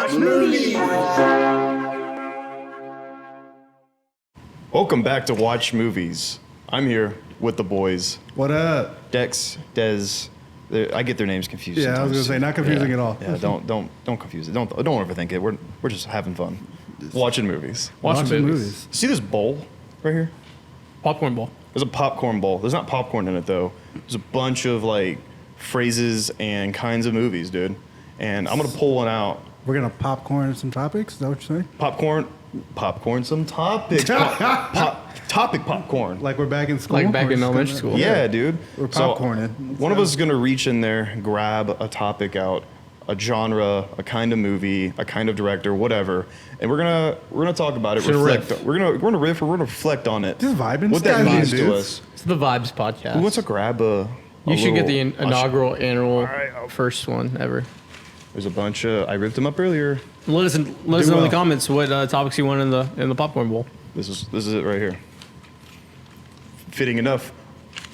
Watch Movies. Welcome back to Watch Movies. I'm here with the boys. What up? Dex, Dez. I get their names confused. Yeah, I was sometimes. gonna say, not confusing at all. Yeah, don't confuse it. Don't overthink it. We're just having fun, watching movies. Watching movies. See this bowl right here? Popcorn bowl. There's a popcorn bowl. There's not popcorn in it though. There's a bunch of like phrases and kinds of movies, dude. And I'm gonna pull one out. We're gonna popcorn some topics. Is that what you're saying? Popcorn, some topics. Topic popcorn. Like we're back in school. Like back We're in just elementary gonna- school. Yeah, dude. We're So, popcorning. one of us is gonna reach in there, grab a topic out, a genre, a kind of movie, a kind of director, whatever, and we're gonna talk about it. Should Reflect. riff. We're gonna riff. Or we're gonna reflect on it. Just vibing. What that Just means vibing, to dudes. us. It's the Vibes podcast. Who wants to grab a? You should get the little- inaugural annual first one ever. There's a bunch of. I ripped them up earlier. Let us know in well. the comments what topics you want in the popcorn bowl. This is it right here. Fitting enough.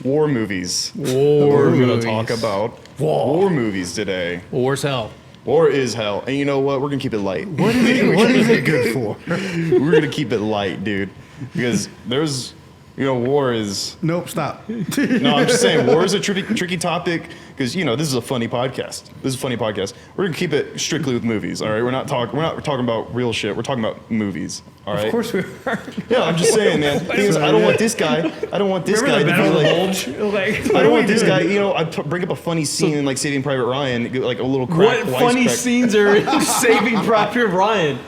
War movies. War We're gonna movies. talk about war movies today. War's hell. War is hell, and you know what? We're gonna keep it light. What is it good for? We're gonna keep it light, dude, because there's, war is. Nope. Stop. No, I'm just saying, war is a tricky topic because this is a funny podcast. We're gonna keep it strictly with movies. All right, we're not talking about real shit. We're talking about movies. All right. Of course we are. Yeah, I'm just saying, man. Because I don't want this guy. I don't want this guy to be like. I don't want this guy. I bring up a funny scene in like Saving Private Ryan, like a little crack. What funny wisecrack. scenes are in Saving Private Ryan?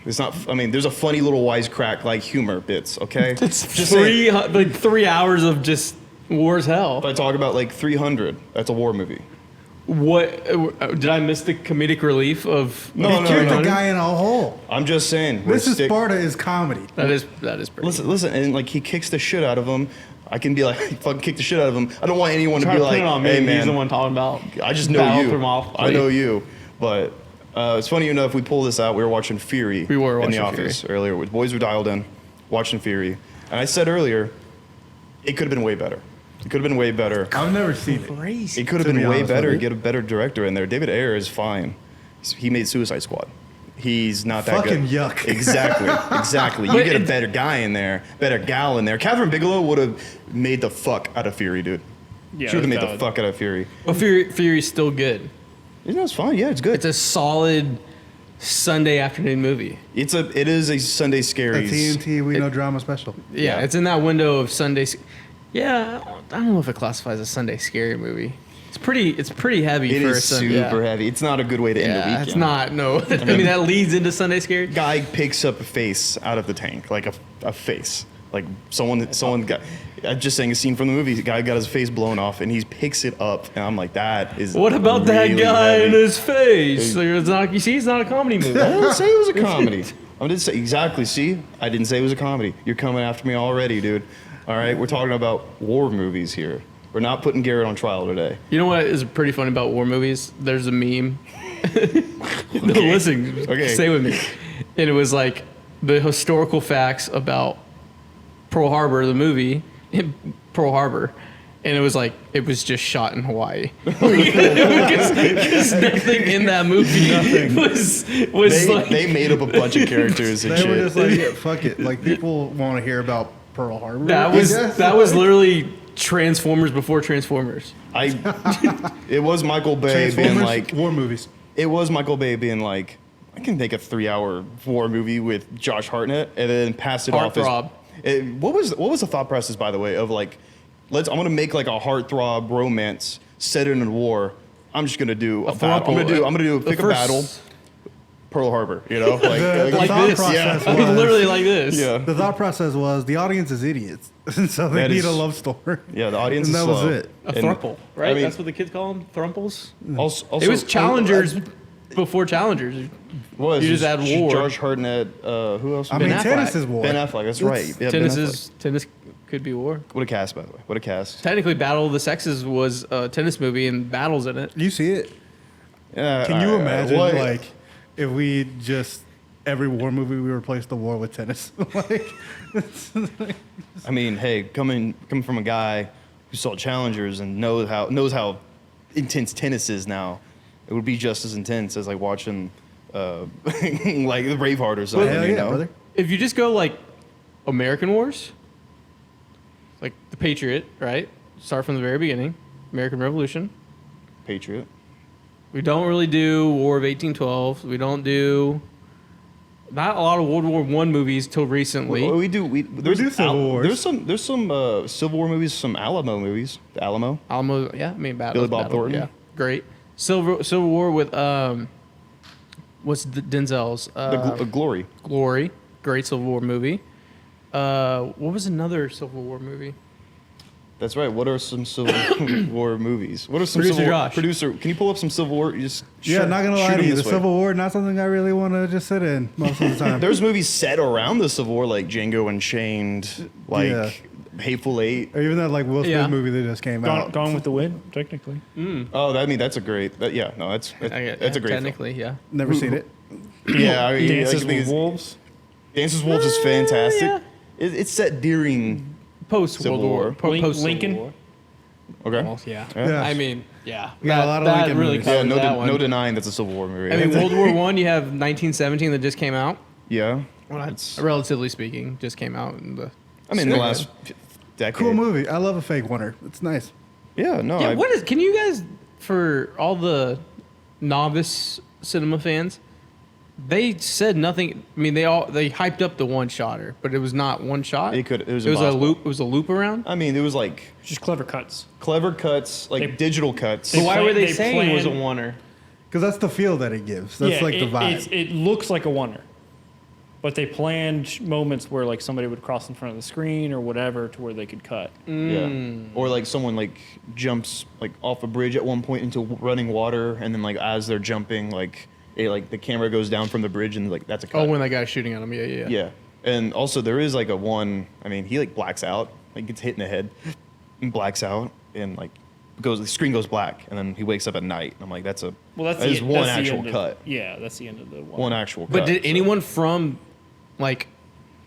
It's not. I mean, there's a funny little wisecrack like humor bits. Okay. It's just saying. 3 hours of just war's hell. If I talk about like 300, that's a war movie. What did I miss the comedic relief of? No, He kicked the guy in a hole. I'm just saying. This is Sparta is comedy. That is pretty. Listen, and like he kicks the shit out of him. I can be like, fucking kick the shit out of him. I don't want anyone to Try be to like, put it on me. hey He's man, the one talking about. I just know Battle you. from off I know you. But it's funny enough, we pull this out. We were watching Fury. We were in the watching office earlier. The boys were dialed in, watching Fury, and I said earlier, it could have been way better. It could have been way better. I've never seen it. Crazy. It could have To been be way honest with better. you. Get a better director in there. David Ayer is fine. He made Suicide Squad. He's not that Fucking good. yuck. Exactly. You But get a it's- better guy in there, better gal in there. Catherine Bigelow would have made the fuck out of Fury, dude. Yeah, She would have made the valid. fuck out of Fury. But Fury's still good. It's fine. Yeah, it's good. It's a solid Sunday afternoon movie. It is a Sunday A scaries. TNT We Know Drama special. Yeah, Yeah. it's in that window of Sunday. Yeah, I don't know if it classifies as Sunday scary movie. It's pretty heavy It for is a Sunday. super heavy. It's not a good way to end the Yeah, weekend. it's not. No, I mean that leads into Sunday scary. Guy picks up a face out of the tank, like a face. Like someone got. I'm just saying a scene from the movie. The guy got his face blown off, and he picks it up, and I'm like, that is. What about that really guy heavy. in his face? Like, it's not, you see, it's not a comedy movie. I didn't say it was a comedy. I didn't say exactly. See, I didn't say it was a comedy. You're coming after me already, dude. All right, we're talking about war movies here. We're not putting Garrett on trial today. You know what is pretty funny about war movies? There's a meme. No, listen. Okay. Stay with me. And it was like the historical facts about Pearl Harbor, the movie, Pearl Harbor. And it was like, it was just shot in Hawaii. Because nothing in that movie was like... They made up a bunch of characters and They were shit. just like, yeah, fuck it. Like people want to hear about Pearl Harbor. that I was guess. that was literally Transformers before Transformers. It was Michael Bay being Transformers, like, war movies. it was Michael Bay being like, I can make a 3-hour war movie with Josh Hartnett and then pass it off as. Heartthrob. What was the thought process, by the way, of like, I'm gonna make like a heartthrob romance set in a war. I'm just gonna do a battle. I'm gonna do pick a battle. Pearl Harbor, like, The Like thought this, process I mean, was, literally like this. yeah. the thought process was the audience is idiots, so they That need is- a love story. Yeah, the audience and is that was slow. it. A And, thruple, right? I mean, That's what the kids call them, thrumples. also, It was Challengers before Challengers. Was You just add war. Josh Hartnett. Who else? I Ben mean, Affleck. tennis is war. Ben Affleck. That's right. Yeah, Tennis could be war. What a cast, by the way. What a cast. Technically, Battle of the Sexes was a tennis movie and battles in it. You see it? Yeah, Can you imagine, what- like, if we just every war movie we replaced the war with tennis? Like, I mean, hey, coming from a guy who saw Challengers and knows how intense tennis is now, it would be just as intense as like watching like the Braveheart or something. Hell you yeah, know, brother. If you just go like American Wars, like the Patriot, right? Start from the very beginning, American Revolution. Patriot. We don't really do War of 1812. We don't do not a lot of World War One movies till recently. We do. There's do Civil Wars. There's some Civil War movies, some Alamo movies. The Alamo. Alamo, yeah, I mean, Billy Bob Thornton. yeah, great. Civil War with what's Denzel's Glory. Glory, great Civil War movie. What was another Civil War movie? That's right. What are some Civil War movies? What are some Producer Civil War? Josh. Producer, can you pull up some Civil War? Just Yeah, not gonna shoot lie to them you. The this way. Civil War, not something I really want to just sit in most of the time. There's movies set around the Civil War, like Django Unchained, like Yeah. Hateful Eight. Or even that like Will Smith Yeah. movie that just came out. Gone with the Wind, technically. Oh, I mean that's a great. Yeah, no, that's a great. Film. Technically, yeah. Never seen it. Yeah, I mean, Dances like, the thing with is- Wolves. Dances with Wolves is fantastic. yeah. It's set during. Post Civil World War, War. post Lincoln? War. Okay. Well, yeah. Yeah. I mean, yeah. We got a lot of that Lincoln really movies. Yeah, covers that one. no denying that's a Civil War movie. I mean, World War One, you have 1917 that just came out. yeah. It's, relatively speaking, just came out in the. I mean, the last decade. Cool movie. I love a fake wonder. It's nice. Yeah, no. Yeah, what is? Can you guys, for all the novice cinema fans, they said nothing. I mean, they hyped up the one shotter, but it was not one shot. It was a impossible. loop. It was a loop around. I mean, it was like Just clever cuts. clever cuts, like They- digital cuts. they But why plan- were they they saying it was a plan- oneer? Because that's the feel that it gives. That's like the vibe. It looks like a wonder. But they planned moments where like somebody would cross in front of the screen or whatever to where they could cut. Yeah. Or like someone like jumps like off a bridge at one point into running water, and then like as they're jumping, like the camera goes down from the bridge, and like that's a cut. Oh, when that guy's shooting at him. Yeah. Yeah. And also there is like a one. I mean, he like blacks out, like gets hit in the head, and blacks out, and like the screen goes black, and then he wakes up at night. And I'm like, that's a Well, that's that is one that's the actual end of- cut. Yeah, that's the end of the One actual cut. But did so- anyone from, like,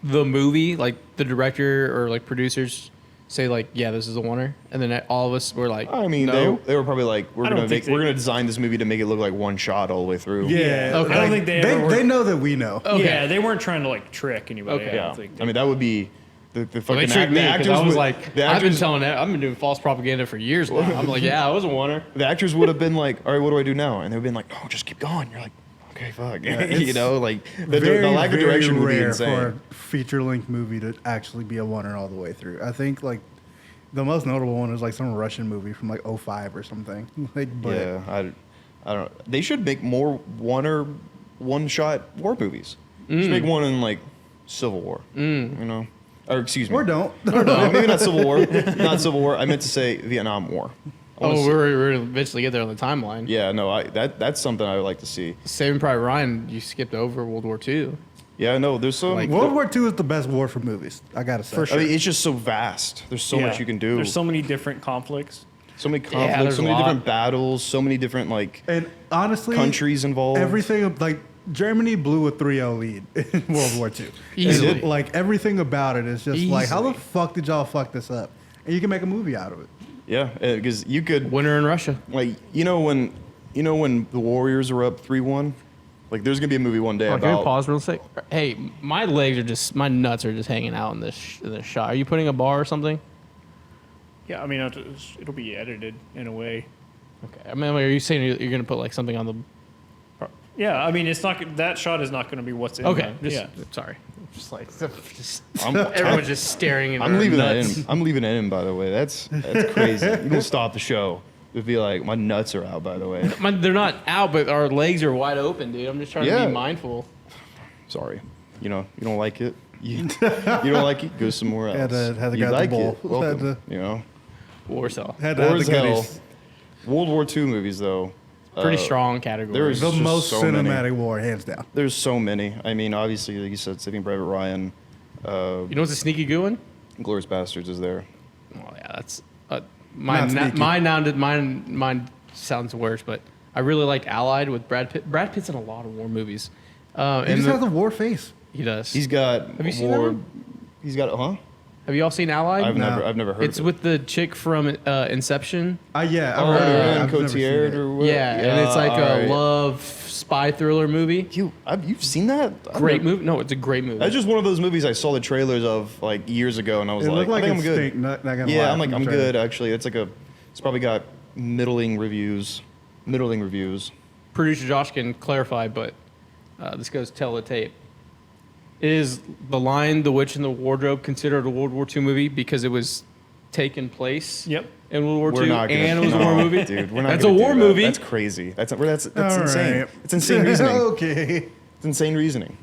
the movie, like the director or like producers, say like, yeah, this is a oneer, and then all of us were like, I mean, no. they were probably like, I don't think we're they- gonna design this movie to make it look like one shot all the way through. yeah. Okay. I don't think they ever were- they know that we know. Okay. Yeah, they weren't trying to like trick anybody. Okay. I Yeah. don't think. I mean, that would be the Well, fucking they tricked me the 'cause actors. I was would- like, the I've been actors, telling that I've been doing false propaganda for years now. I'm like, yeah, I was a oneer. the actors would have been like, all right, what do I do now? And they've been like, no, just keep going. You're like, okay, fuck. you it's know, like the Very, lack of very direction would be rare insane. for a feature-length movie to actually be a oneer all the way through. I think like the most notable one is like some Russian movie from like 05 or something. Like, but Yeah, I don't. They should make more one-shot war movies. Just make one in like Civil War. You know, or excuse me, or don't. No, maybe not Civil War. Not Civil War. I meant to say Vietnam War. I wanna Oh, see- we're gonna eventually get there on the timeline. Yeah, no, that's something I would like to see. Saving Private Ryan, you skipped over World War II. Yeah, no, there's some. Like, World War II is the best war for movies. I gotta say. For sure. I mean, it's just so vast. There's so Yeah. much you can do. There's so many different conflicts. so many Yeah, conflicts, there's so a many lot. different battles, so many different like And honestly, countries involved. everything like Germany blew a 3-0 lead in World War II. Easily. And, like everything about it is just like, how the Easily. fuck did y'all fuck this up? And you can make a movie out of it. Yeah, because you could Winter in Russia. like when the Warriors are up 3-1, like there's gonna be a movie one day Oh, can we about. pause real quick? Hey, my nuts are just hanging out in this shot. Are you putting a bar or something? Yeah, I mean, it'll be edited in a way. Okay. I mean, are you saying you're gonna put like something on the? Yeah, I mean, it's not that shot is not going to be what's in. Okay. the- Just, yeah. Sorry. Just like just I'm, everyone's just staring at. I'm our leaving that nuts. in. I'm leaving it in. By the way, that's crazy. You don't stop the show. It'd be like my nuts are out. By the way, They're not out, but our legs are wide open, dude. I'm just trying to Yeah. be mindful. sorry. You don't like it. You don't like it. Go somewhere else. Had to you got the like bowl. it. Welcome. Had You know. Warsaw. Had to War have as the hell. goodies. World War II movies though. Pretty strong category. there's- The just most so many. cinematic war, hands down. There's so many. I mean, obviously, like you said, Saving Private Ryan, You know what's a sneaky good one? Glorious Bastards is there. Well, yeah, that's mine. Not sneaky. Mine sounds worse, but I really liked Allied with Brad Pitt. Brad Pitt's in a lot of war movies. He just has a war face. he does. He's got Have you seen that one? He's got Have Have you all seen Allied? I've never heard. It's of it. with the chick from Inception. Yeah, I've heard of it. Marion I've never seen Cotillard it. or what? Yeah, and it's like a alright. love spy thriller movie. You've seen that? Great movie. No, it's a great movie. That's just one of those movies I saw the trailers of like years ago, and I was It like, looked like I it think I'm good. stink. Not gonna Yeah, lie I'm like, from I'm the trailer. good actually. It's probably got middling reviews. Producer Josh can clarify, but this goes teletape. Is The Lion, the Witch, and the Wardrobe considered a World War II movie because it was taken place Yep. in World War We're II not gonna, and it was a war movie? dude. We're not. That's gonna a do war that. movie. That's crazy. That's All insane. right. It's insane reasoning. Okay. It's insane reasoning.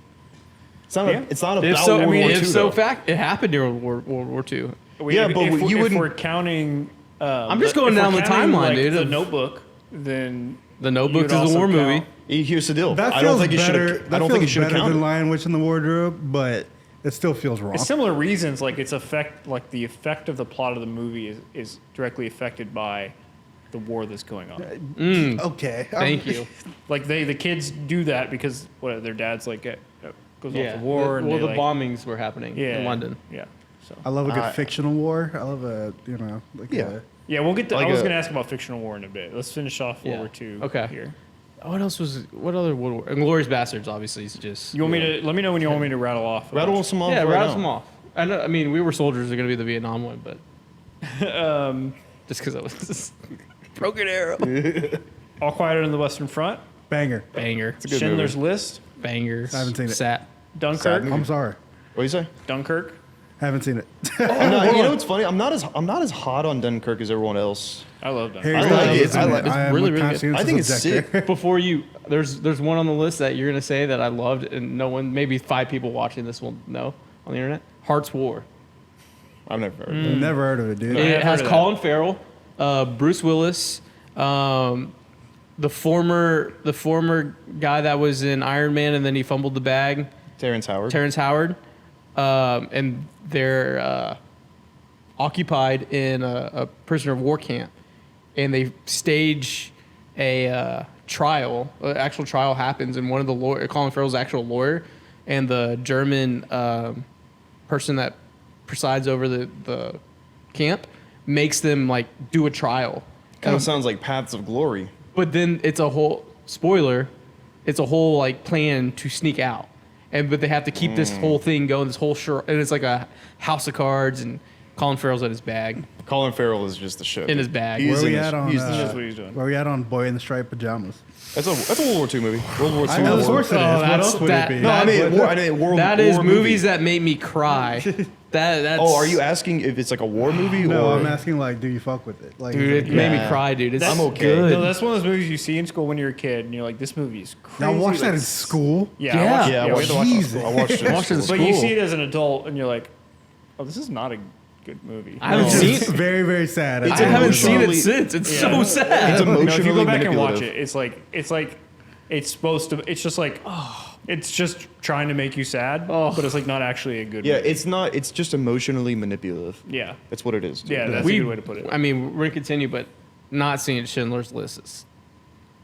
It's not. Yeah. It's not about If so, World I mean, War if II, so, though. fact it happened during World War II. Yeah, but you if wouldn't- we're counting. I'm just going if we're down the counting, timeline, like, dude, The of- Notebook, then The Notebook you'd is a also war movie. count- Here's the deal. That I feels don't think you should better. have. I don't think you should have better than counted. Lion, Witch, and the Wardrobe, but it still feels wrong. It's similar reasons, like the effect of the plot of the movie is directly affected by the war that's going on. Okay. Thank you. Like the kids do that because their dad's like goes off to war and well, they, the like, bombings were happening in London. Yeah. So I love a good I- fictional war. I love like Yeah. yeah, we'll get to. Like I was a- going to ask about fictional war in a bit. Let's finish off World Yeah. War II. Okay. Here. What else was? What other World War? Inglourious Bastards, obviously, is just. You want me to let me know when you want me to rattle off? a Rattle bunch. some off. Yeah, right rattle now. some off. I mean, We Were Soldiers are going to be the Vietnam one, but just because I was just Broken Arrow. All Quiet on the Western Front. banger. Banger. It's a good Schindler's movie. List. Banger. I haven't seen it. Sat. Dunkirk. Sad movie. I'm sorry. What do you say? Dunkirk. Haven't seen it. I'm not, you know what's funny? I'm not as hot on Dunkirk as everyone else. I love Dunkirk. Harry I Styles like it. is in I like- it's am really, a really good. conscientious I think it's objector. Before you, there's one on the list that you're going to say that I loved, and no one, maybe 5 people watching this will know on the internet. Heart's War. I've never heard. of it. Never heard of it, dude. I have It has heard of Colin Farrell, Bruce Willis, the former guy that was in Iron Man, and then he fumbled the bag, Terrence Howard. Terrence Howard, and they're occupied in a prisoner of war camp, and they stage a trial. An actual trial happens, and one of the Colin Farrell's actual lawyer, and the German person that presides over the camp makes them like do a trial. Kind of sounds like Paths of Glory. But then it's a whole spoiler. It's a whole like plan to sneak out, but they have to keep this whole thing going. This whole and it's like a house of cards, and Colin Farrell's in his bag. Colin Farrell is just the shit. In his bag. He's Where in we the- at on? he's the That's shit. what he's doing. Where we at on Boy in the Striped Pajamas? That's a World War II movie. World War II. I know, of course it is. Oh, What that's- else would that- it be? No, I mean, That- World That is War movies movie. that made me cry. That's Oh, are you asking if it's like a war movie No, or? I'm asking like, do you fuck with it? Like, dude? It is made me Yeah. cry, dude. It's I'm okay. good. No, that's one of those movies you see in school when you're a kid, and you're like, "This movie is crazy." Now watch like, that in school. Yeah, Yeah. I watched, Yeah, I we watched had to watch it in Jesus. school. I watched it. Watched it in But you school. see it as an adult, and you're like, "Oh, this is not a good movie." I haven't No. seen It's it. very, very sad. It's I haven't seen it emotionally- since. It's Yeah. so sad. It's No, if you emotionally go back and watch manipulative. it, it's like it's supposed to. It's just like, it's just trying to make you sad, Oh. but it's like not actually a good. Yeah, movie. it's not. It's just emotionally manipulative. yeah, That's what it is. dude. yeah. That's a good way to put it. I mean, we're gonna continue, but not seeing Schindler's List is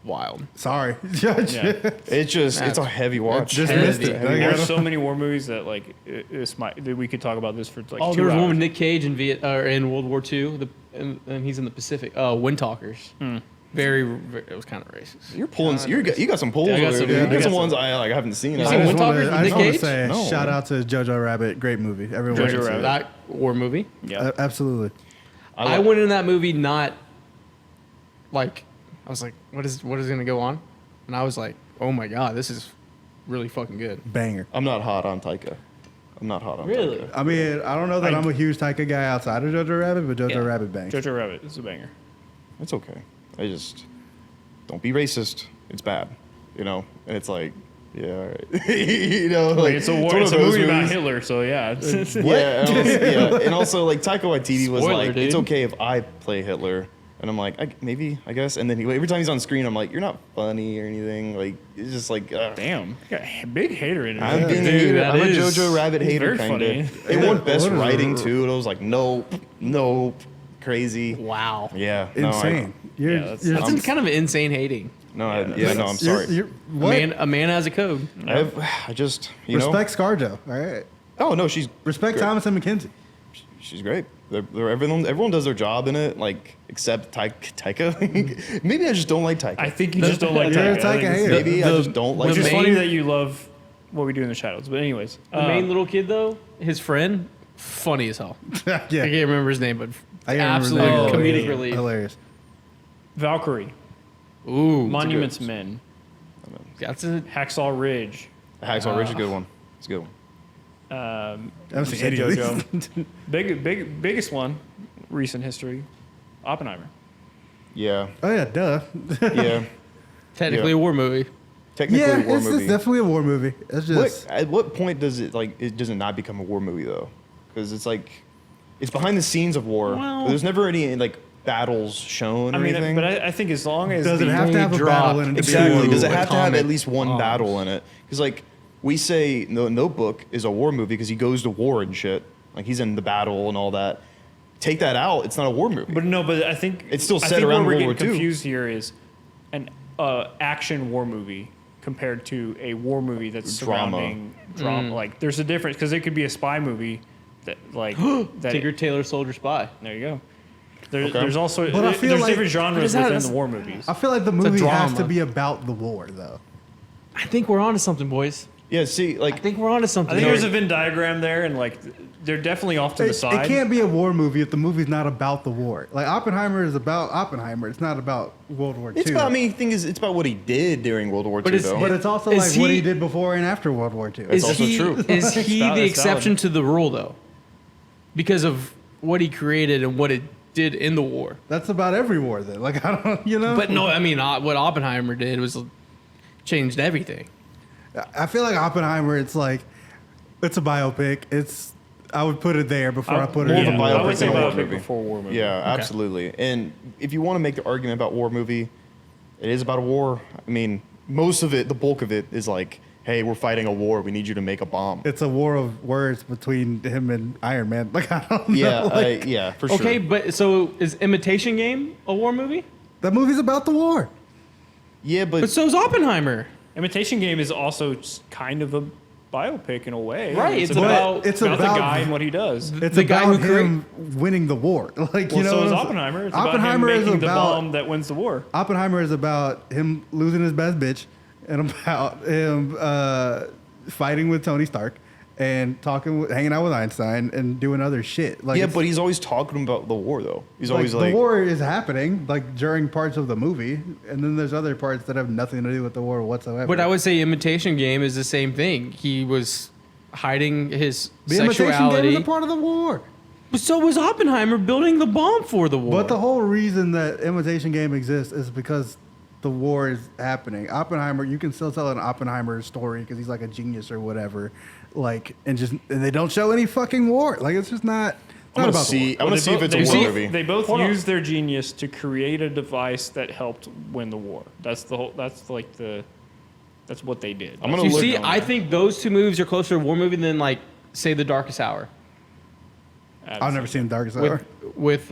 wild. Sorry, Judge. Yeah. It's just. It's a heavy watch. Just Heavy. missed it. Heavy. Like, I There's don't- so many war movies that like that we could talk about this for like Oh, 2 there was hours. one with Nick Cage in in World War II, and he's in the Pacific. Wind Talkers. Very, it was kind of racist. You're pulling. You got some pulls. Yeah, I got over some- there, dude. I You got got some some. ones I like. I haven't seen. You I seen don't- Wind Talkers with I Nick just want to Cage? say No. shout out to Jojo Rabbit. Great movie. Everyone Jojo should see Rabbit. it. That war movie. Yeah, Absolutely. I went in that movie not like I was like, what is gonna go on? And I was like, oh my god, this is really fucking good. Banger. I'm not hot on Taika. I'm not hot on Really? Taika. I mean, I don't know that I'm a huge Taika guy outside of Jojo Rabbit, but Jojo Yeah. Rabbit bangs. Jojo Rabbit is a banger. It's okay. I just don't be racist. It's bad, you know. And it's like, yeah, all right. you know, like Like, it's a war. one It's of a those movie about movies. Hitler, so yeah. It's, Yeah, and also like Taika Waititi was Spoiler, like, dude. it's okay if I play Hitler, and I'm like, I guess. And then every time he's on screen, I'm like, you're not funny or anything. Like it's just like, Damn, you got a big hater in it. I'm being a Dude, hater. that I'm a is- Jojo Rabbit He's hater very kind funny. of. It won best What is writing it? too, and I was like, nope, crazy. Wow. Yeah, no, Insane. Yeah, that's- That's kind of insane hating. no, I'm sorry. What? A man has a code. I just, you Respect ScarJo. All right. know. Oh no, she's Respect great. Thomas and McKenzie. She's great. Everyone does their job in it, like except Taika. Maybe I just don't like Taika. I think you just don't like You're a Taika. I Taika think it's- hater. Maybe I just don't like. Which is Taika. funny that you love What We Do in the Shadows. But anyways, The main little kid though, his friend, funny as hell. yeah. I can't remember his name, but I can't absolute remember the name. comedic relief. Hilarious. Valkyrie, Ooh, Monuments good- Men, that's a Hacksaw Ridge, Hacksaw Ridge is a good one. It's a good one. I haven't you seen said any of these. biggest one, recent history, Oppenheimer. Yeah, Oh yeah, duh. yeah. technically Yeah. a war movie. Technically Yeah, a war it's movie. definitely a war movie. It's just At what point does it does it not become a war movie though? Because it's like it's behind the scenes of war. Well- There's never any like battles shown or I mean, anything. but I think as long as does it the- have to have a drop- battle in it? to be Exactly. a Does it war? have to have atomic at least one bombs. battle in it? Because like we say, no, Notebook is a war movie because he goes to war and shit. Like he's in the battle and all that. Take that out, it's not a war movie. But no, but I think It's still I set think around where we're World getting War II. confused here is an action war movie compared to a war movie that's Drama. surrounding drama. Like there's a difference because it could be a spy movie that like that. Tinker Tailor Soldier Spy. There you go. There, Okay. There's also But I feel there's like- different genres is that- within that's- the war movies. I feel like the a movie has to drama. be about the war, though. I think we're onto something, boys. yeah, see, I like think we're onto something. I think here. there's a Venn diagram there, and like they're definitely off to the It side. can't be a war movie if the movie's not about the war. Like Oppenheimer is about Oppenheimer. It's not about World War II. it's about. I mean, the thing is, it's about what he did during World War But II, it's- though. But it's also Is like what he- he did before and after World War II. Is also he, true. Is he valid, the it's exception valid. to the rule, though? Because of what he created and what it did in the war. That's about every war, then. Like I don't, you know. But no, I mean, what Oppenheimer did was changed everything. I feel like Oppenheimer. It's like it's a biopic. It's I would put it there before I put it. more of in a the biopic I would say than a war biopic movie. before war movie. Yeah, absolutely. And if you want to make the argument about war movie, it is about a war. I mean, most of it, the bulk of it, is like, hey, we're fighting a war. We need you to make a bomb. It's a war of words between him and Iron Man. Like I don't know. Yeah, like, yeah, for sure. Okay, but so is Imitation Game a war movie? that movie's about the war. Yeah, But so is Oppenheimer. Imitation Game is also kind of a biopic in a way. Right, It's it's about, about- it's about about- the guy and what he does. It's The guy about who him winning the war. Like Well, you know. so what is I'm- Oppenheimer. It's Oppenheimer about him is making the about bomb that wins the war. Oppenheimer is about him losing his best bitch, and about him fighting with Tony Stark, and hanging out with Einstein, and doing other shit. Like yeah, it's- but he's always talking about the war, though. He's like, always like, the war is happening like during parts of the movie, and then there's other parts that have nothing to do with the war whatsoever. But I would say Imitation Game is the same thing. He was hiding his the Imitation Game sexuality. is a part of the war. But so was Oppenheimer building the bomb for the war. But the whole reason that Imitation Game exists is because the war is happening. Oppenheimer, you can still tell an Oppenheimer story because he's like a genius or whatever, like, and they don't show any fucking war. Like it's just not. It's I'm not gonna about see. the I'm war. gonna see if it's a they war both- movie. They both Hold on. used their genius to create a device that helped win the war. That's the whole. That's like the. That's what they did. I'm gonna you look see, on I that. think those two movies are closer to a war movie than like say The Darkest Hour I've never seen Darkest Hour with Is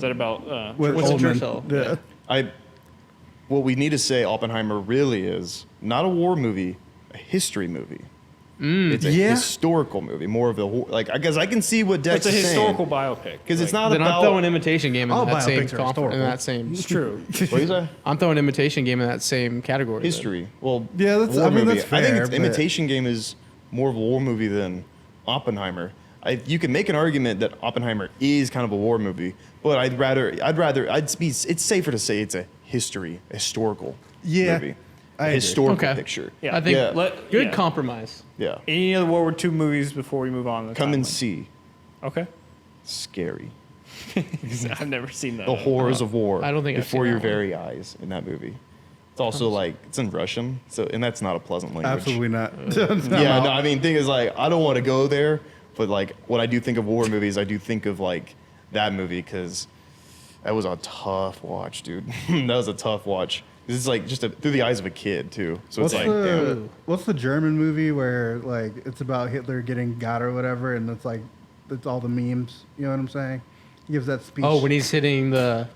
that about? with Winston Oldman. Churchill. Yeah. What we need to say, Oppenheimer really is not a war movie, a history movie. It's a Yeah. historical movie, more of a like. I guess I can see what Dex It's a is historical biopic. because it's Like, not Then I'm about. throwing Imitation Game in All that same biopics are in historical. that same. It's true. What do you say? I'm throwing Imitation Game in that same category. then. History. Well, Yeah, that's- war I mean, movie. that's I think fair, it's but- Imitation Game is more of a war movie than Oppenheimer. You can make an argument that Oppenheimer is kind of a war movie, but it's safer to say it's a historical Yeah, movie, I a agree. historical Okay. picture. Yeah. I think Yeah. good yeah. compromise. Yeah, Any other World War II movies before we move on? To the come and timeline? see. Okay. Scary. I've never seen that. The horrors of war. I don't think I've before seen your that one. very eyes in that movie. It's also like it's in Russian, so and that's not a pleasant language. Absolutely not. Yeah, no, I mean, thing is like I don't want to go there, but like when I do think of war movies, I do think of like that movie because that was a tough watch, dude. That was a tough watch. This is like just through the eyes of a kid too. So What's it's like, damn. the what's the German movie where like it's about Hitler getting got or whatever, and it's like it's all the memes. You know what I'm saying? He gives that speech. Oh, when he's hitting the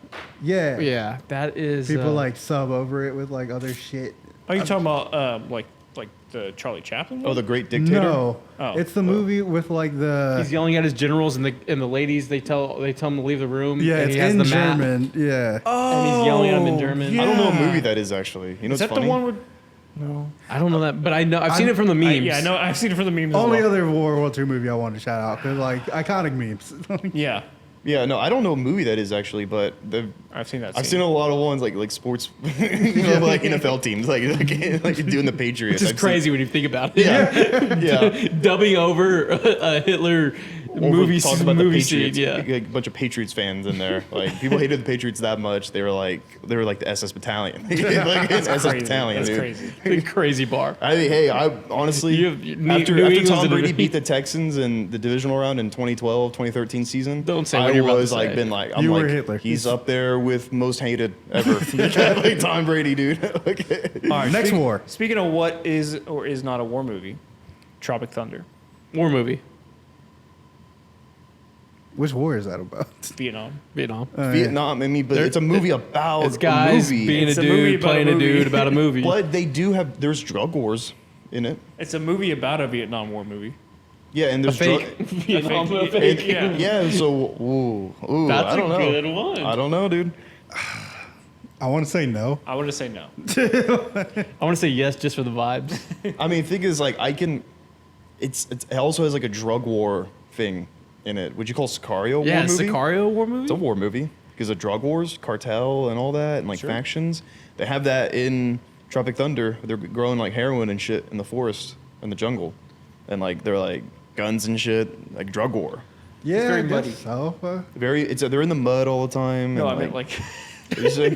yeah, that is people like sub over it with like other shit. Are you talking about like like the Charlie Chaplin Oh, one? the Great Dictator. No, Oh. it's the movie with like the He's yelling at his generals and the ladies. They tell him to leave the room. yeah, and it's he has in the map, German. Yeah. and he's yelling at him in German. I don't know what Yeah. movie that is actually. You know Is what's that funny? the one with? I don't know that, but I know I've seen it from the memes. Yeah, I know. I've seen it from the memes. Only as well. other World War II movie I wanted to shout out because like iconic memes. Yeah, Yeah, no, I don't know what movie that is actually, but I've seen that. I've scene. seen a lot of ones like sports, like NFL teams, like doing the Patriots. Which is I've crazy when you think about it. Seen, yeah. Dubbing over a Hitler movie Talking about the movie scene. Patriots, Yeah. like a bunch of Patriots fans in there. Like people hated the Patriots that much. They were like the SS Battalion. Like it's SS Crazy. Battalion, That's dude. crazy. Crazy bar. I honestly, You have- New after England's Tom in the- Brady beat the Texans in the divisional round in 2012, 2013 season, Don't say I what you're about to was like, say. been like, I'm You were like, Hitler. he's up there with most hated ever. Like Tom Brady, dude. Okay. All right, Next war. Speaking of what is or is not a war movie, Tropic Thunder, War movie. Which war is that about? Vietnam. Vietnam. Vietnam, I mean, but There- it's a movie about It's guys a movie. being It's a a movie dude about a playing a movie. dude about a movie. But they do have there's drug wars in it. It's a movie about a Vietnam War movie. Yeah, and A there's fake. drug. Vietnam, a fake- fake. Yeah. Yeah, so ooh, That's I don't a know. good one. I don't know, dude. I want to say no. I want to say no. I want to say yes just for the vibes. I mean, thing is, like, I can. It also has like a drug war thing in it. Would you call Sicario a Yeah, war movie? Sicario war movie. It's a war movie because of drug wars, cartel, and all that, and like Sure. factions. They have that in Tropic Thunder. They're growing like heroin and shit in the forest, in the jungle, and like they're like guns and shit, like drug war. Yeah, very I guess muddy. so. They're in the mud all the time. No, and, I mean like what you say?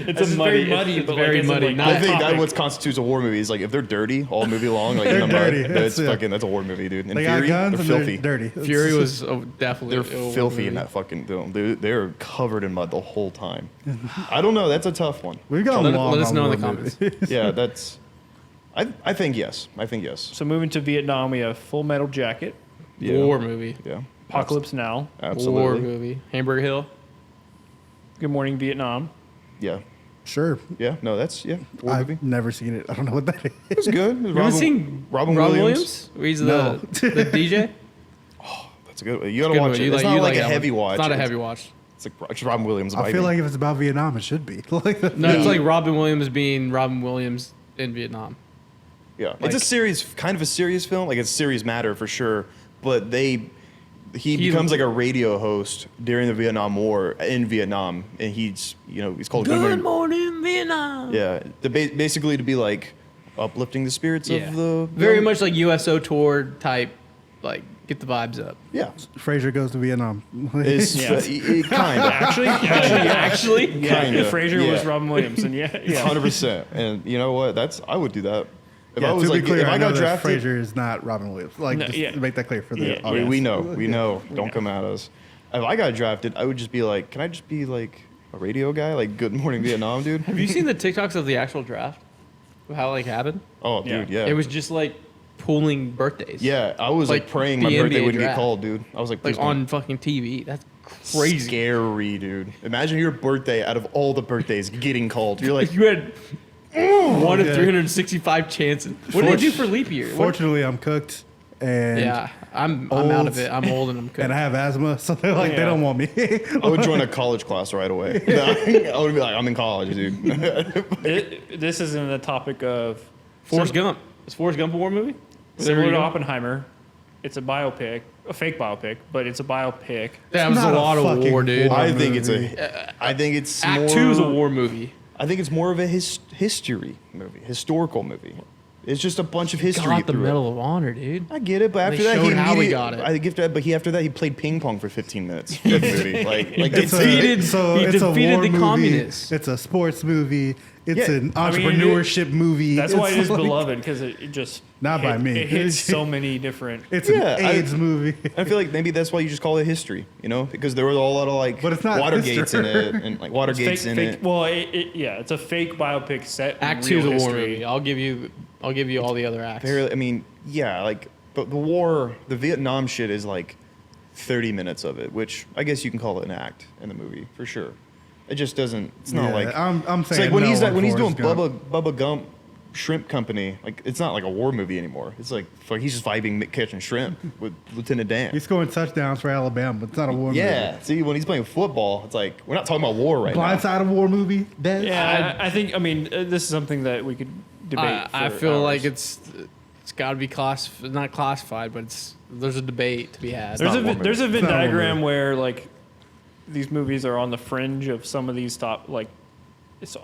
it's very muddy, it's but very like, as in, muddy. like, Not I think that topic. what constitutes a war movie is like if they're dirty all movie long, like in They're the mud, dirty, that's that's it. fucking that's a war movie, dude. And They got Fury, guns they're and filthy. they're dirty. Fury was definitely. They're a war filthy in movie. that fucking film. They're covered in mud the whole time. I don't know. That's a tough one. We've gone Let- long let us on know in war the comments. movies. Yeah, that's. I think yes. I think yes. So moving to Vietnam, we have Full Metal Jacket, Yeah. War movie. Yeah. Apocalypse Now, Absolutely. War movie. Hamburger Hill. Good Morning Vietnam. Yeah. Sure. Yeah. No, that's war I've movie. never seen it. I don't know what that is. It's good. You haven't seen Robin Rob Williams? Where he's No. the DJ. That's a good. You gotta Good watch one. it. You It's you not like a that heavy one. watch. It's not a heavy watch. It's like it's Robin Williams. I feel like if it's about Vietnam, it should be. Like, No, it's like Robin Williams being Robin Williams in Vietnam. Yeah, it's Like- a serious, kind of a serious film. Like it's a serious matter for sure. But he becomes like a radio host during the Vietnam War in Vietnam, and he's called Good morning, Vietnam. Yeah, basically to be like uplifting the spirits Yeah. of the Very much like USO tour type, like get the vibes up. Yeah, Fraser goes to Vietnam. it's Yeah. kind of Actually, yeah. Kinda, Fraser was yeah. Robin Williams, and yeah. 100%. And you know what? I would do that. If Yeah, I was to like, be clear, if I know got that drafted, Fraser is not Robin Williams. Like, No, just yeah. to make that clear for the Yeah, audience. we know. Don't come at us. If I got drafted, I would just be like, can I just be like a radio guy, like Good Morning Vietnam, dude? Have you seen the TikToks of the actual draft? Of how it like happened? Oh, dude, yeah. It was just like pooling birthdays. Yeah, I was like like praying my the birthday NBA wouldn't get draft. called, dude. I was like, Like please don't. on fucking TV. That's crazy. Scary, dude. Imagine your birthday out of all the birthdays getting called. You're like, You had one of yeah. 365 chances. What did they do for leap year? What- Fortunately, I'm cooked, and Yeah, I'm out Old. of it. I'm old and I'm cooked. and I have asthma, so they're like, they Yeah. don't want me. I would join a college class right away. I would be like, I'm in college, dude. This is in the topic of Forrest Gump. Is Forrest Gump a war movie? similar you to go. Oppenheimer. It's a biopic, a fake biopic, but it's a biopic. That was not a a lot of fucking war, dude. war. I think movie. it's Act more. 2 is a war movie. I think it's more of a history movie, historical movie. It's just a bunch of history. Got the through it. Medal of Honor, dude. I get it, but after They that, showed how he immediately- got it. I give that, but after that, he played ping pong for 15 minutes. in the movie, like It's it's defeated- he it's a defeated war the movie, communists. It's a sports movie. It's Yeah, an I mean, entrepreneurship movie. That's why it It's is like- beloved, because it just Not by me. It hits so many different. It's Yeah, an AIDS movie. I feel like maybe that's why you just call it history, because there was a lot of like But it's not Watergates in history. it, and like Watergates in it. Well, it's a fake biopic set. in Act 2 is a real war history. movie. I'll give you all the other acts. Apparently, I mean, yeah, like the war, the Vietnam shit is like 30 minutes of it, which I guess you can call it an act in the movie for sure. It just doesn't. It's not Yeah, like I'm it's saying like when no he's on when he's doing Forrest Gump. Bubba Gump shrimp company. Like it's not like a war movie anymore. It's like he's just vibing catching shrimp with Lieutenant Dan. He's scoring touchdowns for Alabama, but it's not a war movie. Yeah. See, when he's playing football, it's like we're not talking about war right now. Blindside of war movie. Des? Yeah, I think. I mean, this is something that we could debate. I for feel hours. like it's got to be not classified, but there's a debate to be had. There's not a war there's a It's Venn not a war diagram movie. where like these movies are on the fringe of some of these top like it's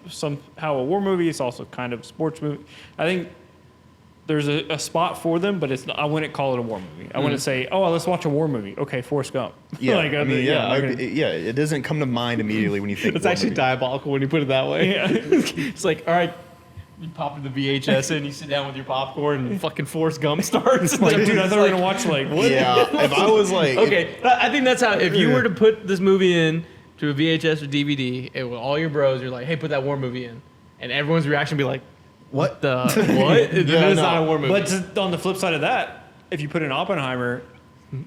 somehow a war movie. It's also kind of a sports movie. I think there's a spot for them, but it's not, I wouldn't call it a war movie. I wouldn't say, oh, let's watch a war movie. Okay, Forrest Gump. Yeah, Like, I mean, I'm not gonna- yeah, it doesn't come to mind immediately when you think. It's war actually movie. diabolical when you put it that way. Yeah. It's like, all right, you pop the VHS in, you sit down with your popcorn, and fucking Forrest Gump starts. Like, dude, I thought we were gonna watch like what? Yeah, if I was like, Okay, I think that's how. If you were to put this movie in to a VHS or DVD, it with all your bros, you're like, hey, put that war movie in, and everyone's reaction would be like, what the what? It's no. not a war movie. But on the flip side of that, if you put in Oppenheimer,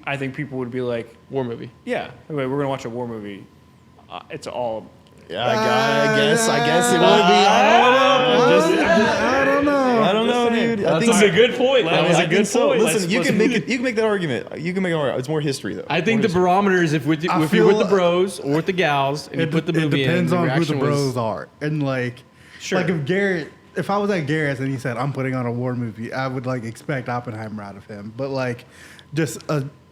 I think people would be like, war movie. yeah, anyway, we're gonna watch a war movie. It's all. yeah, I guess it would be. I don't know. I don't know, dude. I That's think a good point. That was I a think good so. point. Listen, you Let's- can make it. You can make that argument. You can make an argument. It's more history though. I think the barometer is if you're feel- with the bros or with the gals, and you put the movie in. It depends the on who the reaction was- bros are, and like, Sure. like if I was at Garrett's and he said I'm putting on a war movie, I would like expect Oppenheimer out of him. But like, just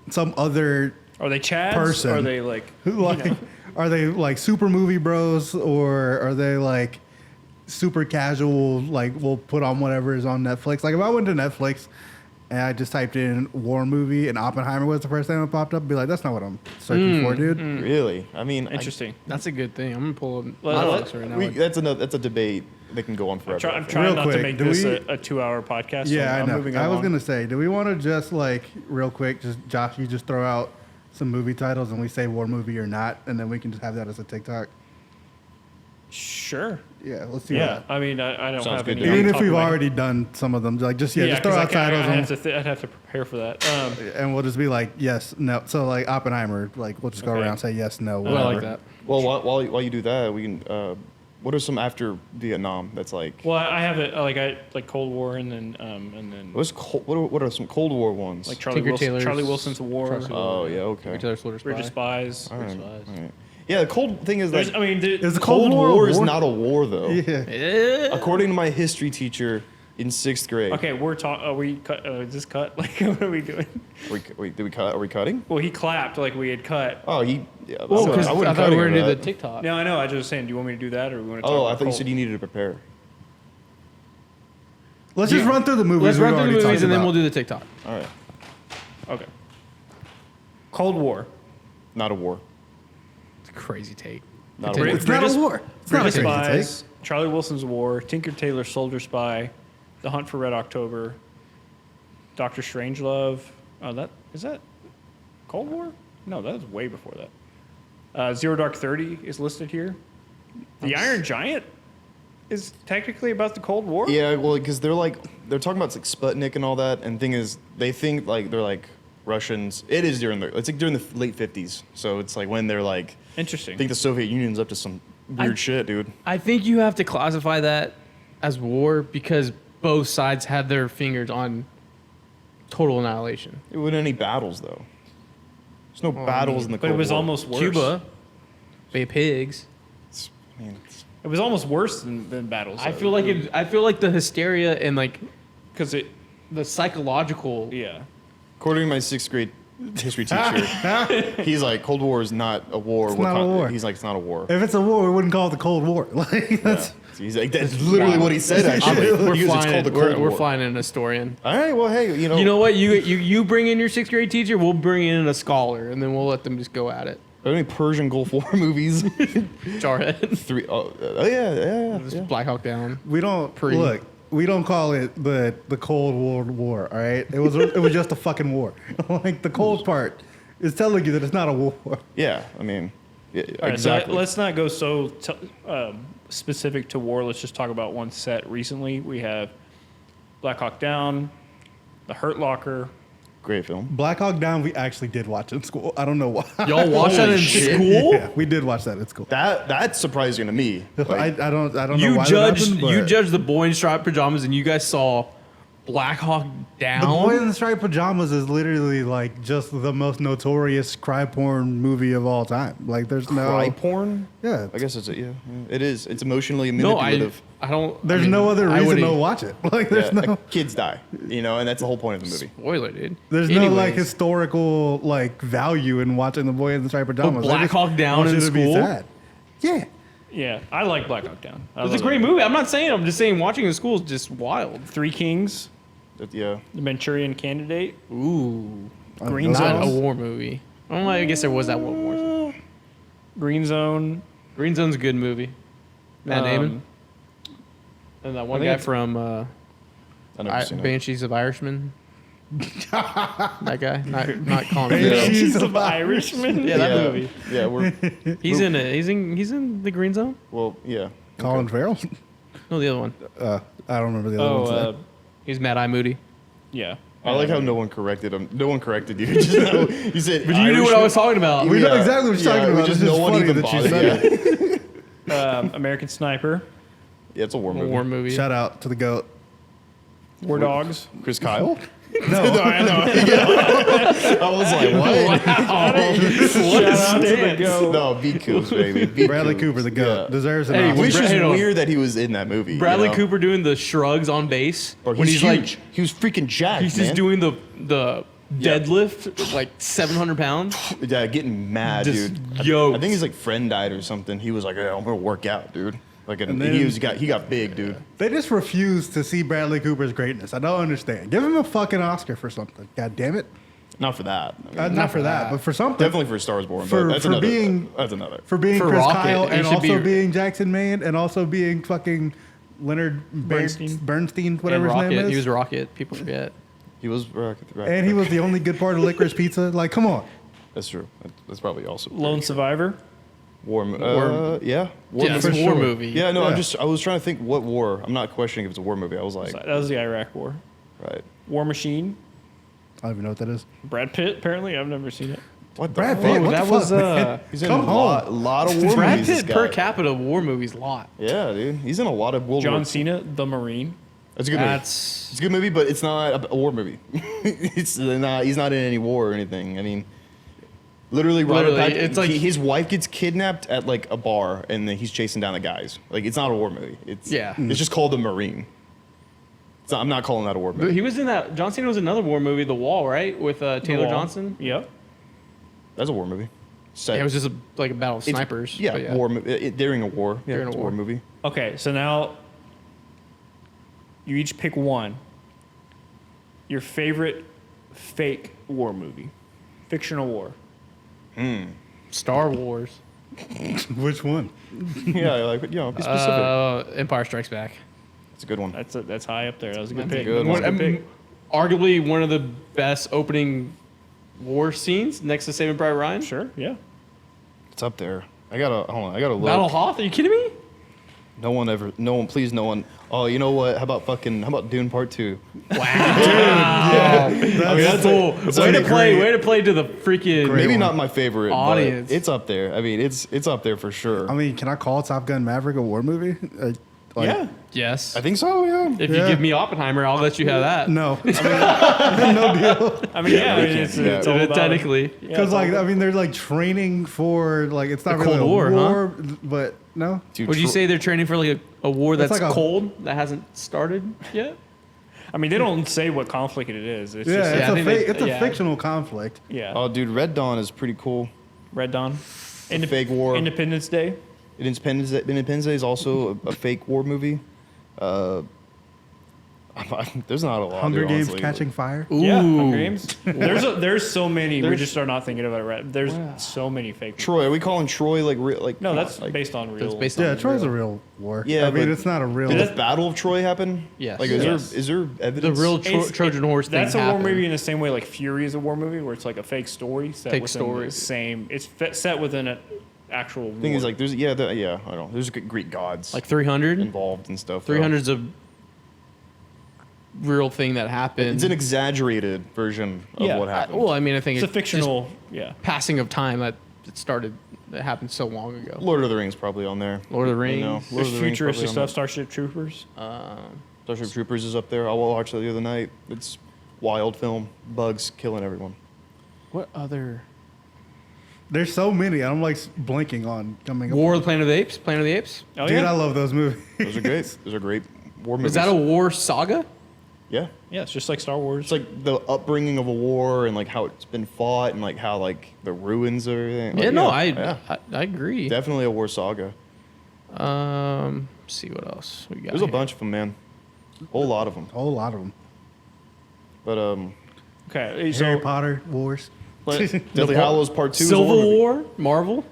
some other Are they Chads? Person. Or are they like? like, are they like super movie bros or are they like super casual? Like, we'll put on whatever is on Netflix. Like, if I went to Netflix and I just typed in war movie and Oppenheimer was the first thing that popped up, I'd be like, that's not what I'm searching for, dude. Really? I mean, Interesting. That's a good thing. I'm gonna pull up Well, Netflix right now. that's a debate that can go on forever. I'm I think. trying Real not to quick, make do this we- a 2-hour podcast. Yeah, so I I'm know. moving I was along. gonna say, do we want to just like real quick, just Josh, you just throw out some movie titles and we say war movie or not, and then we can just have that as a TikTok. Sure. Yeah, let's do Yeah. that. I mean, I don't Sounds have good any. to on Even if top we've of my- already done some of them, like just just throw 'cause out titles I'd have to prepare for that. and we'll just be like yes, no. So like Oppenheimer, like we'll just go Okay. around and say yes, no, Well, whatever. I like that. Well, while you do that, we can. What are some after Vietnam? That's like. Well, I have it like Cold War and then What are some Cold War ones? like Charlie Tinker Wilson, Tailor's- Charlie Wilson's War, Charlie oh yeah, okay. Taylor Slaughter Bridge of Spy. Spies. All right, Spies. all right. Yeah, the cold thing is There's, like I mean, Is the Cold Cold War is war? not a war though. Yeah. Yeah. According to my history teacher in 6th grade. okay, we're talking. Are we cut? Is this cut? Like, what are we doing? Wait, did we cut? Are we cutting? Well, he clapped like we had cut. Oh, he. Yeah, Well, because I I wouldn't thought cut we were any gonna of do the that. TikTok. No, I know. I was just saying. Do you want me to do that, or we want to? Talk Oh, about I thought you Cold? said you needed to prepare. Let's just run through the movies. Let's we've run through the already movies talked and then about. we'll do the TikTok. All right, Okay. Cold War. not a war. It's a crazy take. Not a Continue. war. It's not a war. It's not a Bridge of crazy take. Spies, Charlie Wilson's War, Tinker Tailor Soldier Spy, The Hunt for Red October, Doctor Strangelove. Oh, is that Cold War? No, that was way before that. Zero Dark 30 is listed here. The Iron Giant is technically about the Cold War. Yeah, well, because they're talking about like Sputnik and all that, and thing is, they think like they're like Russians. It's like during the late 50s, so it's like when they're like, I Interesting. think the Soviet Union's up to some weird shit, dude. I think you have to classify that as war because both sides had their fingers on total annihilation. It wasn't any battles though. There's no battles in the But Cold it was War. almost worse. Cuba, Bay of Pigs. I mean, It was almost worse than battles. I feel like the hysteria and like because it. the psychological. Yeah. according to my 6th grade history teacher, he's like, Cold War is not a war. It's not a war. He's like, it's not a war. If it's a war, we wouldn't call it the Cold War. Like that's He's like, that's literally what he said. Actually, We're He goes, it's flying. called the Cold We're War. flying in a historian. All right, well, hey, You know what? You bring in your 6th grade teacher. We'll bring in a scholar, and then we'll let them just go at it. Are there any Persian Gulf War movies? Jarhead. Yeah. Just Black Hawk Down. we don't Pre. look. We don't call it the Cold War. All right, it was just a fucking war. Like the cold part is telling you that it's not a war. Yeah, I mean, yeah, All right, exactly. so let's not go so specific to war. Let's just talk about one set recently. We have Black Hawk Down, The Hurt Locker, Great film. Black Hawk Down, we actually did watch in school. I don't know why. Y'all watched that in school? Yeah, we did watch that at school. That's surprising to me. I Like, don't know You why judged that happened, you but judged the boy in striped pajamas, and you guys saw Black Hawk The Boy in Down. the Striped Pajamas is literally like just the most notorious cry porn movie of all time. Like there's no cry porn? Yeah. I guess yeah, it is. It's emotionally No, manipulative. I don't. There's I mean, no other I reason wouldn't- to watch it. Like there's Yeah, no kids die, and that's the whole point of the movie. Spoiler, dude. there's no like Anyways, historical like value in watching The Boy in the Striped Pajamas. They Black just Hawk Down want you in to be school? sad. Yeah. Yeah, I like Black Hawk Down. I It's a love great that. movie. I'm not saying. I'm just saying watching in school is just wild. Three Kings, Yeah, The Manchurian Candidate, Ooh, Green no, not a Zone. war movie. Oh, I guess there was that World War. Green Zone. Green Zone's a good movie. Matt Damon and that one think guy it's- from I've never seen it. Banshees of Irishman. That guy, not Colin Farrell. Banshees of Irishman. Yeah, that Yeah, movie. yeah, we're He's in it. He's in the Green Zone. well, yeah. Colin Farrell? No, the other one. I don't remember the other ones. Oh, He's Mad Eye Moody. yeah. I like how no one corrected him. No one corrected you. Just you said, But you knew what I was talking about. We know exactly what you're talking about. Just It's no just one funny even that you bothered. said Yeah. American Sniper, Yeah, it's a war movie. War movie. Shout out to the GOAT. War Dogs. Chris Kyle? No, I know. I was like, what? Shout out to the Go. No, B. Coops, baby. B. Bradley Coops. Cooper, the GOAT. Yeah. Deserves an Hey, Oscar. Which is Hang on. weird that he was in that movie. Bradley you know? Cooper doing the shrugs on base Or when he's he's huge. like He was freaking jacked, he's man. just doing the deadlift like 700 pounds. Yeah, getting mad, Just dude. yoked. I think his like friend died or something. He was like, "Yeah, I'm gonna work out, dude." Like, and then- he got big, dude. They just refuse to see Bradley Cooper's greatness. I don't understand. Give him a fucking Oscar for something. God damn it. Not for that. I mean, Not for that, but for something. definitely for Star is Born. for- but that's for another. being- that's another. For being For Chris Rocket, Kyle he and should also be- being Jackson Maine and also being fucking Leonard Bernstein. Bernstein, whatever and his Rocket. name is. He was Rocket. People forget. He was. And he was the only good part of Licorice Pizza. Like, come on. That's true. That's probably also Lone Survivor. war. Yeah. Yeah, it's a movie. war sure. movie. Yeah. No, Yeah. I was trying to think what war. I'm not questioning if it's a war movie. I was like, That was the Iraq War. right. War Machine. I don't even know what that is. Brad Pitt. Apparently, I've never seen it. What the Brad fuck? Pitt, what that the was fuck? He's in Come a home. lot of war Brad movies. this Pitt per guy. capita war movies a lot. Yeah, dude. He's in a lot of World War. John Cena, The Marine. That's a good movie. That's It's a good movie, but it's not a war movie. It's not. He's not in any war or anything. I mean, literally, Robert Literally, Patrick, it's like- his wife gets kidnapped at like a bar, and then he's chasing down the guys. Like, it's not a war movie. It's It's just called The Marine. I'm not calling that a war But movie. he was in that. John Cena was in another war movie, The Wall, right, with Taylor The Wall. Johnson. Yep. That's a war movie. Set. Yeah, it was just like a battle of It's- snipers. Yeah, but war during a war. Yeah, During a it's a war. war movie. Okay, so now you each pick one. Your favorite fake war movie, fictional war. Star Wars. Which one? Yeah, like be specific. Empire Strikes Back. It's a good one. That's high up there. That was a good That's a pick. good That was one. a good pick. Arguably one of the best opening war scenes next to Saving Private Ryan. Sure. Yeah. It's up there. I gotta hold on. I gotta look. Battle of Hoth? Are you kidding me? No one, please, no one. Oh, you know what? How about Dune Part 2? Wow. That's cool. that's Way to pretty play. great. Way to play to the freaking. Great Maybe one. not my favorite, Audience. but it's up there. I mean, it's up there for sure. I mean, can I call Top Gun Maverick a war movie? Like, Yeah. Yes. I think so, yeah. If you Yeah. give me Oppenheimer, I'll let you have that. No. I mean, no deal. I mean, yeah. I mean, it's Yeah. all about Technically. Yeah, Because, it's all like, about- I mean, they're like training for, like, it's not The really Cold a War, huh? war, but no. Dude, Would you say they're training for like a war that's like a- cold that hasn't started yet? I mean, they don't say what conflict it is. It's Yeah, just I it's, a, think they- it's a yeah. fictional conflict. yeah. Oh, dude, Red Dawn is pretty cool. Red Dawn. Fake war. Independence Day. Independence Day is also a fake war movie. There's not a lot. Hunger there, Games honestly. Catching Fire. Yeah. Ooh. Hunger Games. There's so many. We There's- just are not thinking about it. Right. There's so many fake. Troy, are we calling Troy like real? Like No, come that's on, like, based on real. That's based Yeah, on Troy's real. a real war. Yeah, I mean, but- it's not a real. Did the Battle of Troy happen? Yes. Like, Yes. is there The evidence? real It's- Trojan horse thing. That's a war happened. movie in the same way like Fury is a war movie, where it's like a fake story set Fake within story. the same. It's set within an actual. thing war. is like there's I don't know. There's Greek gods Like 300. involved and stuff. 300's a real thing that happened. It's an exaggerated version of Yeah. what happened. Well, I mean, I think It's a just fictional. Yeah. passing of time that happened so long ago. Lord of the Rings probably on there. Lord of the You know, Rings. Lord There's of the Rings futuristic probably on stuff. Starship Troopers. there. Starship Troopers is up there. I watched that the other night. It's wild film. Bugs killing everyone. What other? There's so many. I'm like blinking on coming up. War of the Planet of the Apes. Planet of the Apes. Oh Dude, yeah. I love those movies. Those are great. Those are great war movies. Is that a war saga? Yeah. Yeah, it's just like Star Wars. It's like the upbringing of a war and like how it's been fought and like how like the ruins of everything. Like, Yeah, no, yeah. I agree. Definitely a war saga. See what else we got. There's a here. bunch of them, man. Whole lot of them. A whole lot of them. But okay. Harry So Potter wars. Deathly Hallows Part 2 is a Civil war movie. War, Marvel.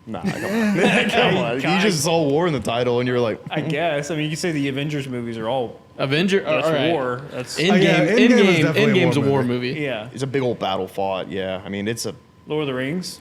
Nah, come on. Come on. You just saw war in the title and you were like, I guess. I mean, you can say the Avengers movies are all Avenger. that's all right. war. That's Endgame. yeah, Endgame is definitely a Endgame's a war war movie. movie. yeah. it's a big old battle fought. Yeah. I mean, it's a Lord of the Rings.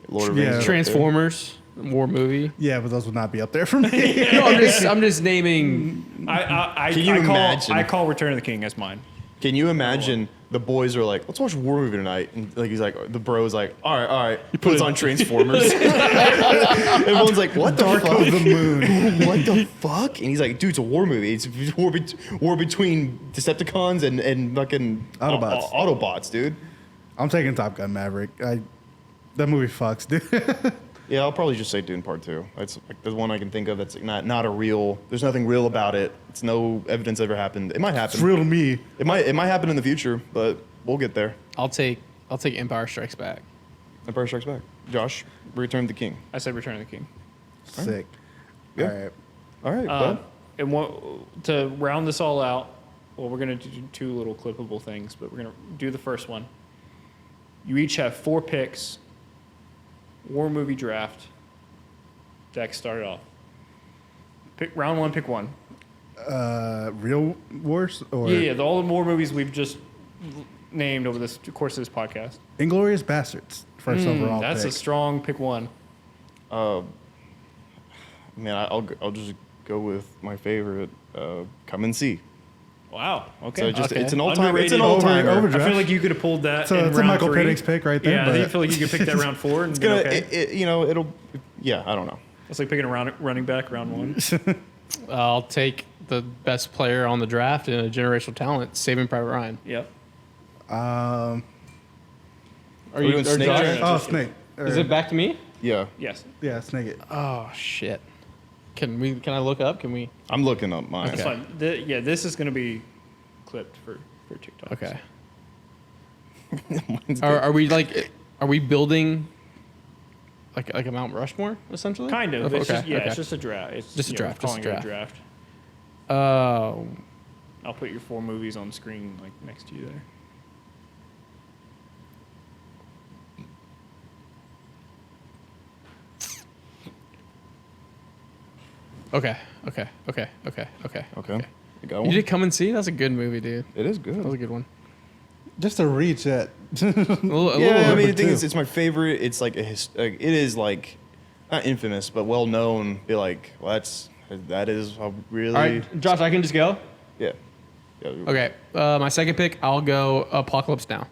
Lord of Yeah. the Rings. is up there. Transformers, war movie. Yeah, but those would not be up there for me. No, I'm just naming. I Can you imagine? I call Return of the King as mine. Can you imagine the boys are like, let's watch a war movie tonight? And like he's like, the bro's like, all right. He puts on Transformers. Everyone's like, what the Dark fuck? of the Moon. What the fuck? And he's like, dude, it's a war movie. It's a war between Decepticons and fucking Autobots. Autobots, dude. I'm taking Top Gun Maverick. That movie fucks, dude. Yeah, I'll probably just say Dune Part 2. That's like the one I can think of that's like not a real. There's nothing real about it. It's no evidence ever happened. It might happen. It's real to me. It might happen in the future, but we'll get there. I'll take Empire Strikes Back. Empire Strikes Back. Josh, Return of the King. I said Return of the King. Sick. Yeah. All right. All right, bud. And to round this all out, well, we're gonna do two little clippable things, but we're gonna do the first one. You each have 4 picks. War movie draft. Dex, start it off. Pick round 1. Pick one. Real wars or Yeah, all the war movies we've just named over this course of this podcast. Inglorious Bastards. First overall. That's pick. a strong pick one. Man, I'll just go with my favorite. Come and See. Wow. Okay. So just Okay. it's an all time. It's Underrated. an all timer. Overdraft. I feel like you could have pulled that. So in it's a round Michael 3. Penix pick right there. Yeah, but I feel like you could pick that round 4 and It's been gonna, okay. it'll. Yeah, I don't know. It's like picking a running back round 1. I'll take the best player on the draft and a generational talent, Saving Private Ryan. Yep. Are we doing Snake Josh? draft? Oh, Snake. Is it back to me? Yeah, Yes. Yeah, Snake it. Oh shit. Can I look up? Can we? I'm looking up mine. That's Okay. fine. This is going to be clipped for TikTok. Okay. Mine's Are we building like a Mount Rushmore essentially? Kind of. Okay, It's just, yeah, okay. it's just a draft. It's Just a draft, just a Calling it a draft. draft. I'll put your 4 movies on screen like next to you there. Okay. Okay. You got You one? did Come and See? That's a good movie, dude. It is That was a good. good one. Just to reach that. A little Yeah, I bit. mean, the thing too. is, it's my favorite. It's like it is like not infamous, but well known. Be like, well, that is a really. All right, Josh, I can just go. Yeah. Okay. My second pick, I'll go Apocalypse Now.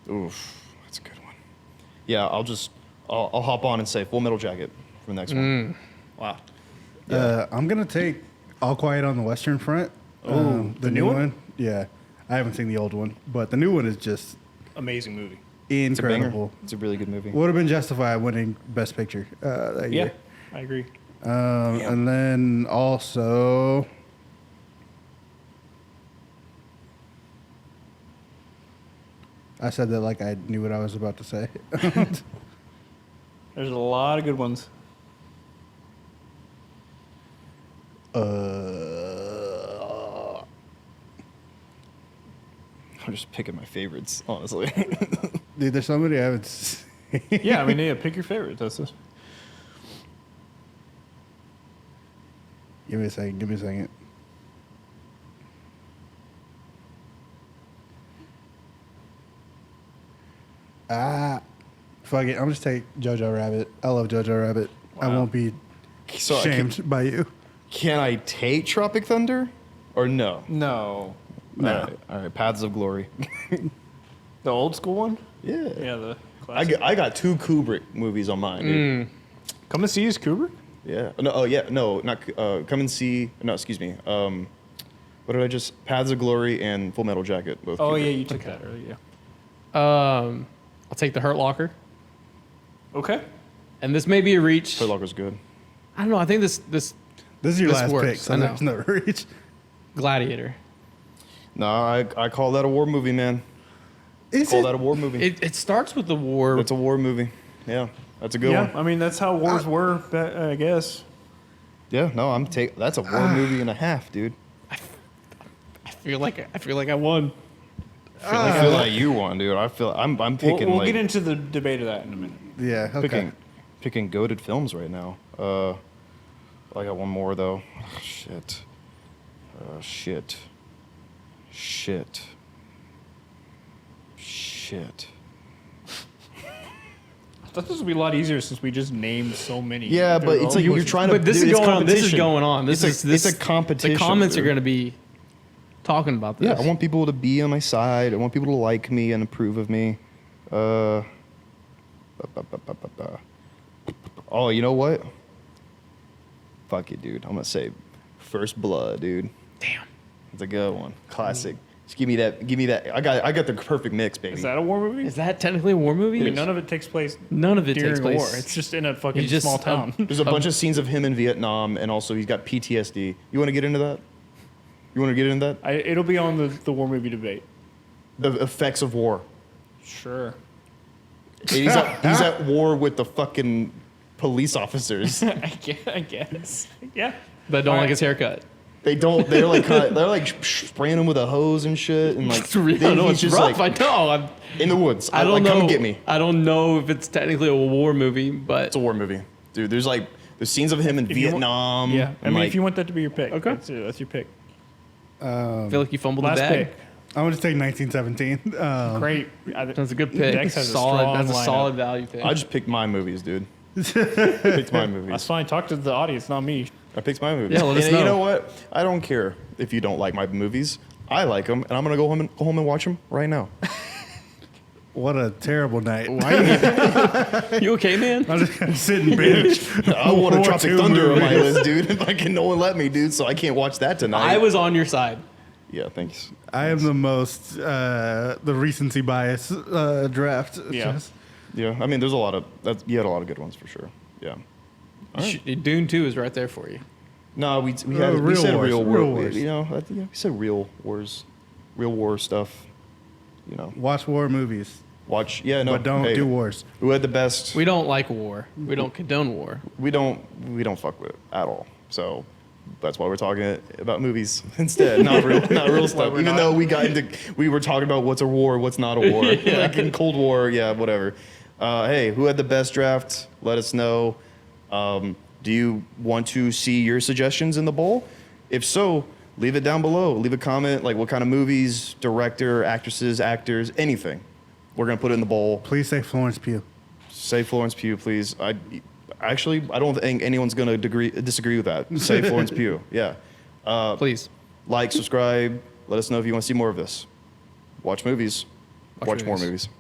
Oof, that's a good one. Yeah, I'll hop on and say Full Metal Jacket for the next one. Wow. I'm gonna take All Quiet on the Western Front. The new one? Yeah, I haven't seen the old one, but the new one is just Amazing movie. It's a banger. incredible. It's a really good movie. Would have been justified winning Best Picture that Yeah, year. I agree. And then also, I said that like I knew what I was about to say. There's a lot of good ones. I'm just picking my favorites, honestly. Dude, there's somebody I haven't seen. Yeah, I mean, yeah, pick your favorite. That's it. Give me a second. Fuck it. I'm just take Jojo Rabbit. I love Jojo Rabbit. I Wow. won't be So shamed by you. can I take Tropic Thunder, Or no? No. No. All right. Paths of Glory. The old school one? Yeah. Yeah, the classic. I got 2 Kubrick movies on mine, dude. Come and See is Kubrick? Yeah. No. Oh yeah. No. Not. Come and See. No. Excuse me. What did I just? Paths of Glory and Full Metal Jacket. Both. Oh, Kubrick. yeah, you took that earlier. I'll take The Hurt Locker. Okay. And this may be a reach. Hurt Locker's good. I don't know. I think this This is your This last works, pick, so I know. there's no reach. Gladiator. No, I call that a war movie, man. Is Call it? that a war movie. It starts with the war. It's a war movie. Yeah, that's a good Yeah, one. I mean, that's how wars were, I guess. Yeah, no, that's a war movie and a half, dude. I feel like I won. I feel like you won, dude. I'm picking We'll like get into the debate of that in a minute. Yeah. Okay. picking goated films right now. I got one more though. Oh, shit. Shit. I thought this would be a lot easier since we just named so many. Yeah, but it's like They're all- you're trying to. But this dude, is it's going on. This is competition. going on. It's a competition. The comments are dude. going to be talking about this. Yeah, I want people to be on my side. I want people to like me and approve of me. Oh, you know what? Fuck it, dude. I'm gonna say First Blood, dude. Damn. It's a good one. Classic. Just give me that. Give me that. I got the perfect mix, baby. Is that a war movie? Is that technically a war movie? I mean, none of it takes place None of it during takes a place. war. It's just in a fucking You just- small town. There's a bunch of scenes of him in Vietnam, and also he's got PTSD. You want to get into that? You want to get into that? It'll be on the war movie debate. The effects of war. Sure. He's at war with the fucking police officers. I guess. Yeah. That don't All like right. his haircut. They're like spraying him with a hose and shit, and like I then know he's it's just rough. like I know. in the woods. I don't like, know. Come get me. I don't know if it's technically a war movie, but It's a war movie, dude. There's scenes of him in If you want- Vietnam. Yeah. I and mean, like, if you want that to be your pick. Okay. That's your pick. I feel like you fumbled the Last bag. pick. I'm gonna take 1917. Great. That's a good pick. Dex has a solid. strong That's a lineup. solid value pick. I just picked my movies, dude. Picked my movies. That's fine. Talk to the audience, not me. I picked my movies. Yeah, let us and you know. know what? I don't care if you don't like my movies. I like them, and I'm gonna go home and watch them right now. What a terrible night. You okay, man? I'm just gonna sit and binge. I want to War Tropic II Thunder on my movies. list, dude. Fucking no one let me, dude. So I can't watch that tonight. I was on your side. Yeah, thanks. I am the most the recency bias draft. It's Yeah. just- Yeah, I mean, there's a lot of you had a lot of good ones for sure. Yeah. Dune 2 is right there for you. No, we Real said wars, real real war. wars. You know, we said real wars, real war stuff. You know, Watch war movies, watch. Yeah, no, but don't hey, do wars. Who had the best? We don't like war. We don't condone war. We don't fuck with it at all. So that's why we're talking about movies instead, not real stuff. Even though we were talking about what's a war, what's not a war. Like in Cold War, yeah, whatever. Hey, who had the best draft? Let us know. Do you want to see your suggestions in the bowl? If so, leave it down below. Leave a comment, like what kind of movies, director, actresses, actors, anything. We're gonna put it in the bowl. Please say Florence Pugh. Say Florence Pugh, please. I don't think anyone's gonna disagree with that. Say Florence Pugh. Yeah. Please. Like, subscribe. Let us know if you want to see more of this. Watch movies. Watch more movies.